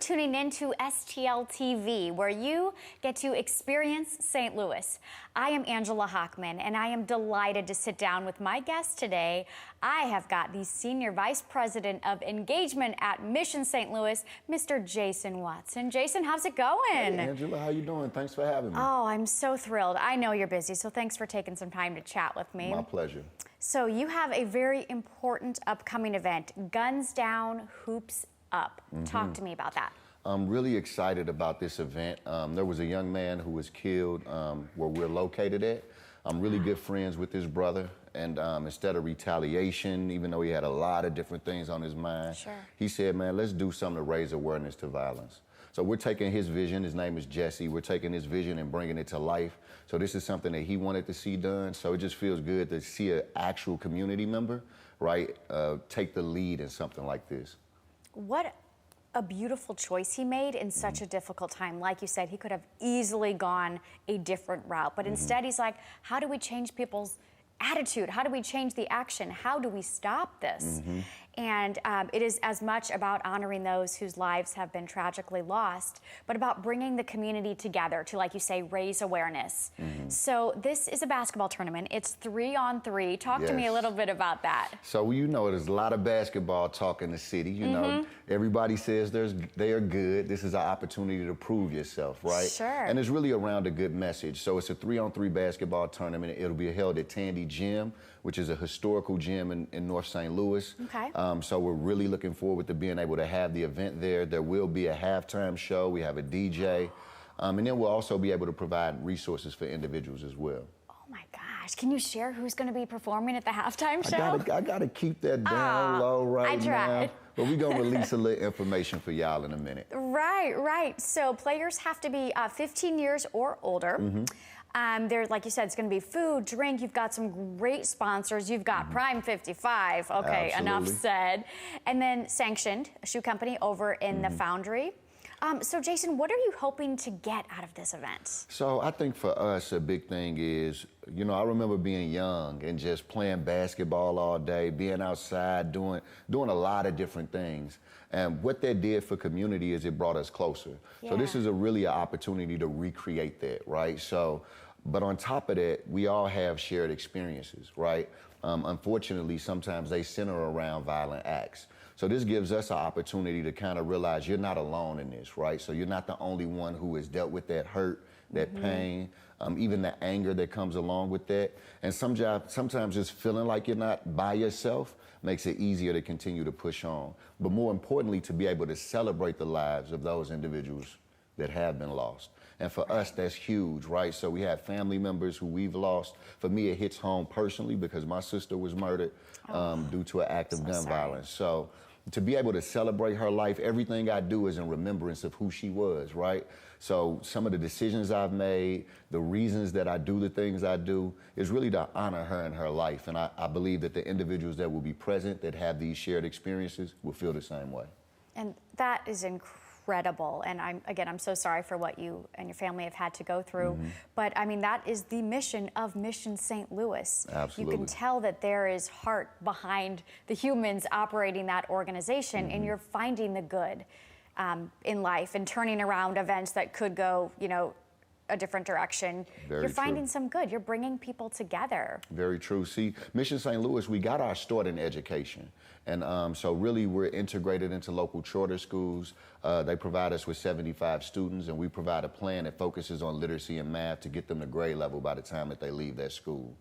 tuning in to STL TV, where you get to experience St. Louis. I am Angela Hochman, and I am delighted to sit down with my guest today. I have got the Senior Vice President of Engagement at Mission St. Louis, Mr. Jason Watson. Jason, how's it going? Hey, Angela, how you doing? Thanks for having me. Oh, I'm so thrilled. I know you're busy, so thanks for taking some time to chat with me. My pleasure. So you have a very important upcoming event, Guns Down, Hoops Up. Talk to me about that. I'm really excited about this event. There was a young man who was killed where we're located at. I'm really good friends with his brother, and instead of retaliation, even though he had a lot of different things on his mind, he said, man, let's do something to raise awareness to violence. So we're taking his vision, his name is Jesse, we're taking his vision and bringing it to life. So this is something that he wanted to see done, so it just feels good to see an actual community member, right, take the lead in something like this. What a beautiful choice he made in such a difficult time. Like you said, he could have easily gone a different route, but instead he's like, how do we change people's attitude? How do we change the action? How do we stop this? And it is as much about honoring those whose lives have been tragically lost, but about bringing the community together to, like you say, raise awareness. So this is a basketball tournament. It's 3-on-3. Talk to me a little bit about that. So you know, there's a lot of basketball talk in the city. You know, everybody says they are good. This is an opportunity to prove yourself, right? Sure. And it's really around a good message. So it's a 3-on-3 basketball tournament. It'll be held at Tandy Gym, which is a historical gym in North St. Louis. Okay. So we're really looking forward to being able to have the event there. There will be a halftime show. We have a DJ. And then we'll also be able to provide resources for individuals as well. Oh my gosh. Can you share who's going to be performing at the halftime show? I gotta keep that down low right now. But we're going to release a little information for y'all in a minute. Right. So players have to be 15 years or older. There's, like you said, it's going to be food, drink. You've got some great sponsors. You've got Prime 55. Okay, enough said. And then Sanctioned, a shoe company over in the Foundry. So, Jason, what are you hoping to get out of this event? So I think for us, a big thing is, you know, I remember being young and just playing basketball all day, being outside, doing a lot of different things. And what that did for community is it brought us closer. So this is really an opportunity to recreate that, right? So, but on top of that, we all have shared experiences, right? Unfortunately, sometimes they center around violent acts. So this gives us an opportunity to kind of realize you're not alone in this, right? So you're not the only one who has dealt with that hurt, that pain, even the anger that comes along with that. And sometimes just feeling like you're not by yourself makes it easier to continue to push on. But more importantly, to be able to celebrate the lives of those individuals that have been lost. And for us, that's huge, right? So we have family members who we've lost. For me, it hits home personally because my sister was murdered due to an act of gun violence. So to be able to celebrate her life, everything I do is in remembrance of who she was, right? So some of the decisions I've made, the reasons that I do the things I do, is really to honor her and her life. And I believe that the individuals that will be present, that have these shared experiences, will feel the same way. And that is incredible. And I'm so sorry for what you and your family have had to go through. But I mean, that is the mission of Mission St. Louis. Absolutely. You can tell that there is heart behind the humans operating that organization, and you're finding the good in life and turning around events that could go, you know, a different direction. You're finding some good. You're bringing people together. Very true. See, Mission St. Louis, we got our start in education. And so really we're integrated into local charter schools. They provide us with 75 students, and we provide a plan that focuses on literacy and math to get them to grade level by the time that they leave that school.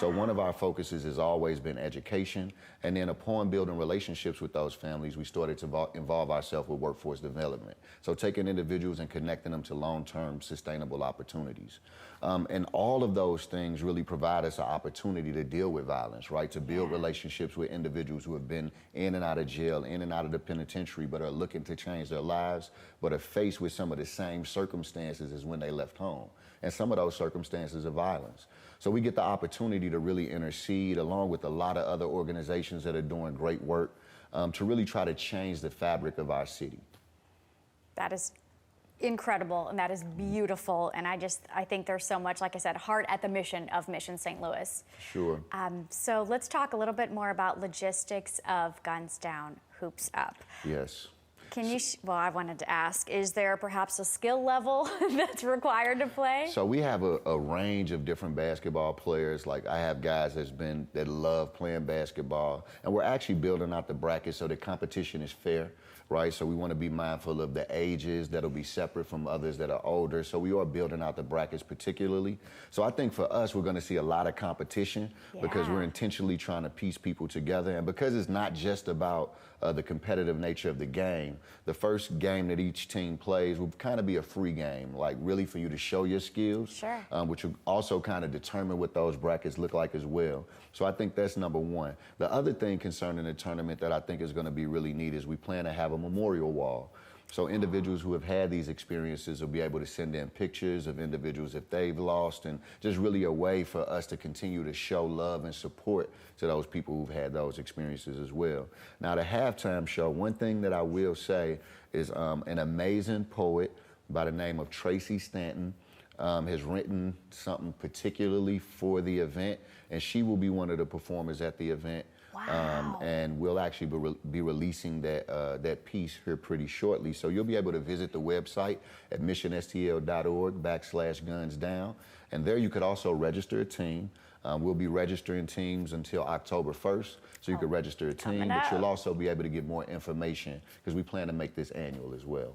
So one of our focuses has always been education, and then upon building relationships with those families, we started to involve ourselves with workforce development. So taking individuals and connecting them to long-term sustainable opportunities. And all of those things really provide us an opportunity to deal with violence, right? To build relationships with individuals who have been in and out of jail, in and out of the penitentiary, but are looking to change their lives, but are faced with some of the same circumstances as when they left home. And some of those circumstances are violence. So we get the opportunity to really intercede along with a lot of other organizations that are doing great work to really try to change the fabric of our city. That is incredible, and that is beautiful. And I think there's so much, like I said, heart at the mission of Mission St. Louis. Sure. So let's talk a little bit more about logistics of Guns Down, Hoops Up. Yes. Well, I wanted to ask, is there perhaps a skill level that's required to play? So we have a range of different basketball players. Like I have guys that love playing basketball, and we're actually building out the bracket so the competition is fair, right? So we want to be mindful of the ages that'll be separate from others that are older. So we are building out the brackets particularly. So I think for us, we're going to see a lot of competition because we're intentionally trying to piece people together, and because it's not just about the competitive nature of the game. The first game that each team plays will kind of be a free game, like really for you to show your skills, which will also kind of determine what those brackets look like as well. So I think that's number one. The other thing concerning the tournament that I think is going to be really neat is we plan to have a memorial wall. So individuals who have had these experiences will be able to send in pictures of individuals if they've lost, and just really a way for us to continue to show love and support to those people who've had those experiences as well. Now, the halftime show, one thing that I will say is an amazing poet by the name of Tracy Stanton has written something particularly for the event, and she will be one of the performers at the event. Wow. And we'll actually be releasing that piece here pretty shortly. So you'll be able to visit the website at missionstl.org/gunsdown. And there you could also register a team. We'll be registering teams until October 1st. So you could register a team, but you'll also be able to get more information because we plan to make this annual as well.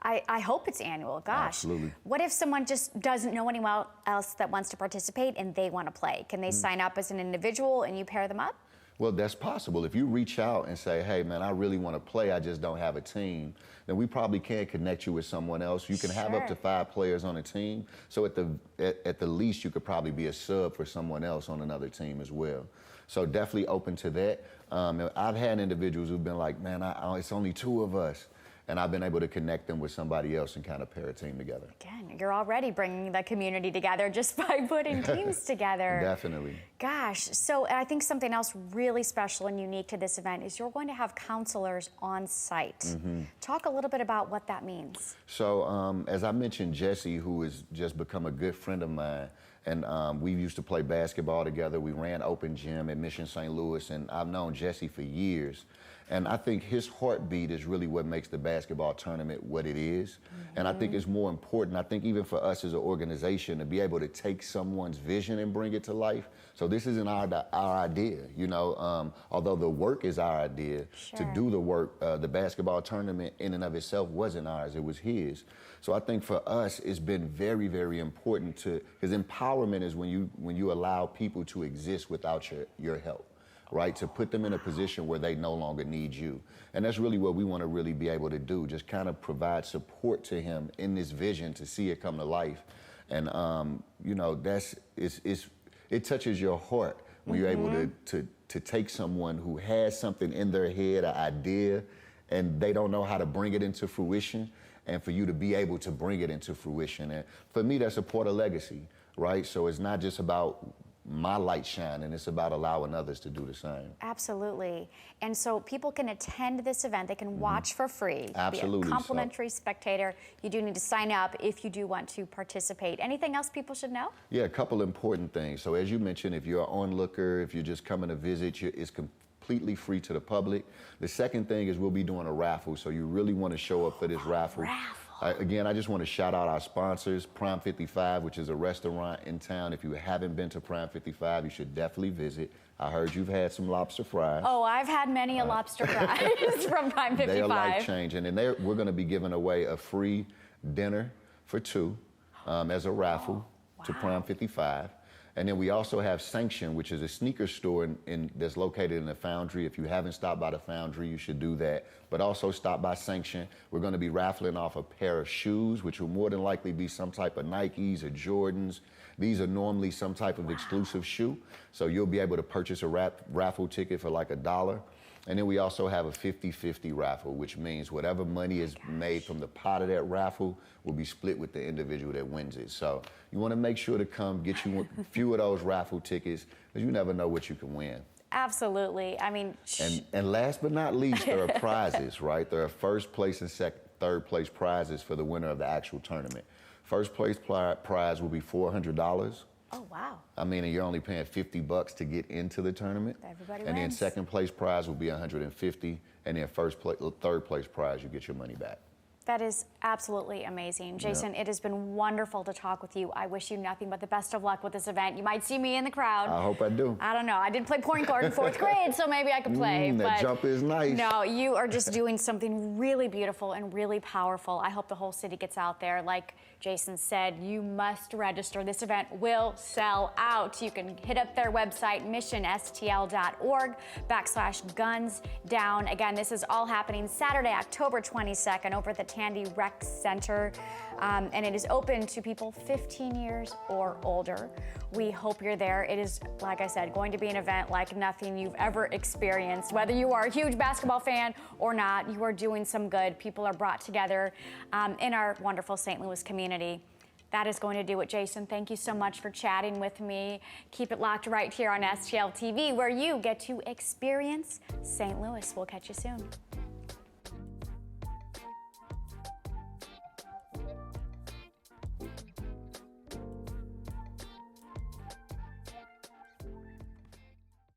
I hope it's annual, gosh. Absolutely. What if someone just doesn't know anyone else that wants to participate and they want to play? Can they sign up as an individual and you pair them up? Well, that's possible. If you reach out and say, hey, man, I really want to play, I just don't have a team, then we probably can connect you with someone else. You can have up to 5 players on a team. So at the least, you could probably be a sub for someone else on another team as well. So definitely open to that. I've had individuals who've been like, man, it's only 2 of us. And I've been able to connect them with somebody else and kind of pair a team together. Again, you're already bringing the community together just by putting teams together. Definitely. Gosh, so I think something else really special and unique to this event is you're going to have counselors on site. Talk a little bit about what that means. So as I mentioned, Jesse, who has just become a good friend of mine, and we used to play basketball together. We ran open gym at Mission St. Louis, and I've known Jesse for years. And I think his heartbeat is really what makes the basketball tournament what it is. And I think it's more important, I think even for us as an organization, to be able to take someone's vision and bring it to life. So this isn't our idea, you know, although the work is our idea. To do the work, the basketball tournament in and of itself wasn't ours, it was his. So I think for us, it's been very, very important because empowerment is when you allow people to exist without your help. Right, to put them in a position where they no longer need you. And that's really what we want to really be able to do, just kind of provide support to him in this vision to see it come to life. And, you know, it touches your heart when you're able to take someone who has something in their head, an idea, and they don't know how to bring it into fruition, and for you to be able to bring it into fruition. And for me, that's a part of legacy, right? So it's not just about my light shine, and it's about allowing others to do the same. Absolutely. And so people can attend this event. They can watch for free. Absolutely. Be a complimentary spectator. You do need to sign up if you do want to participate. Anything else people should know? Yeah, a couple important things. So as you mentioned, if you're an onlooker, if you're just coming to visit, it's completely free to the public. The second thing is we'll be doing a raffle, so you really want to show up for this raffle. Again, I just want to shout out our sponsors, Prime 55, which is a restaurant in town. If you haven't been to Prime 55, you should definitely visit. I heard you've had some lobster fries. Oh, I've had many a lobster fries from Prime 55. They are life-changing, and we're going to be giving away a free dinner for 2 as a raffle to Prime 55. And then we also have Sanction, which is a sneaker store that's located in the Foundry. If you haven't stopped by the Foundry, you should do that. But also stop by Sanction. We're going to be raffling off a pair of shoes, which will more than likely be some type of Nikes or Jordans. These are normally some type of exclusive shoe. So you'll be able to purchase a raffle ticket for like $1. And then we also have a 50-50 raffle, which means whatever money is made from the pot of that raffle will be split with the individual that wins it. So you want to make sure to come get you a few of those raffle tickets, because you never know what you can win. Absolutely. I mean, and last but not least, there are prizes, right? There are first place and third place prizes for the winner of the actual tournament. First place prize will be $400. Oh, wow. I mean, and you're only paying $50 to get into the tournament. Everybody And then wins. second place prize will be $150, and then third place prize, you get your money back. That is absolutely amazing. Jason, it has been wonderful to talk with you. I wish you nothing but the best of luck with this event. You might see me in the crowd. I hope I do. I don't know. I did play point guard in 4th grade, so maybe I could play. That jump is nice. No, you are just doing something really beautiful and really powerful. I hope the whole city gets out there. Like Jason said, you must register. This event will sell out. You can hit up their website, missionstl.org/guns down. Again, this is all happening Saturday, October 22nd over at the Tandy Rec Center. And it is open to people 15 years or older. We hope you're there. It is, like I said, going to be an event like nothing you've ever experienced. Whether you are a huge basketball fan or not, you are doing some good. People are brought together in our wonderful St. Louis community. That is going to do it, Jason. Thank you so much for chatting with me. Keep it locked right here on STL TV, where you get to experience St. Louis. We'll catch you soon.